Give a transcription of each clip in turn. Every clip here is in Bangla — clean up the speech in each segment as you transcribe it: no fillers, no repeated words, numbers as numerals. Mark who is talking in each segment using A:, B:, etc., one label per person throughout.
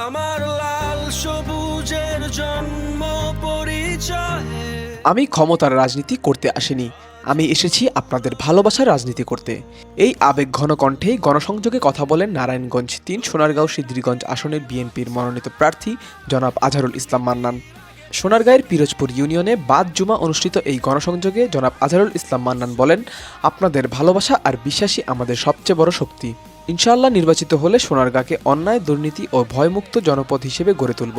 A: আমার লাল সবুজের জন্ম পরিচয়।
B: আমি ক্ষমতার রাজনীতি করতে আসিনি, আমি এসেছি আপনাদের ভালোবাসার রাজনীতি করতে। এই আবেগ ঘন কণ্ঠে গণসংযোগে কথা বলেন নারায়ণগঞ্জ ৩ সোনারগাঁও সিদ্ধিরগঞ্জ আসনের বিএনপির মনোনীত প্রার্থী জনাব আজহারুল ইসলাম মান্নান। সোনারগাঁয়ের পিরোজপুর ইউনিয়নে বাদ জুমা অনুষ্ঠিত এই গণসংযোগে জনাব আজহারুল ইসলাম মান্নান বলেন, আপনাদের ভালোবাসা আর বিশ্বাসই আমাদের সবচেয়ে বড় শক্তি। ইনশাআল্লাহ নির্বাচিত হলে সোনারগাঁকে অন্যায়, দুর্নীতি ও ভয়মুক্ত জনপদ হিসেবে গড়ে তুলব।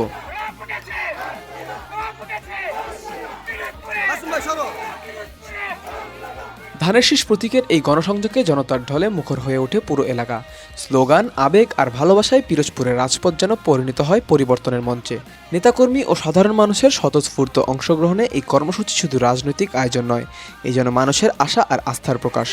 B: ধানের শীষ প্রতীকের এই গণসংযোগে জনতার ঢলে মুখর হয়ে ওঠে পুরো এলাকা। স্লোগান, আবেগ আর ভালোবাসায় পিরোজপুরের রাজপথ যেন পরিণত হয় পরিবর্তনের মঞ্চে। নেতাকর্মী ও সাধারণ মানুষের স্বতঃস্ফূর্ত অংশগ্রহণে এই কর্মসূচি শুধু রাজনৈতিক আয়োজন নয়, এই যেন মানুষের আশা আর আস্থার প্রকাশ।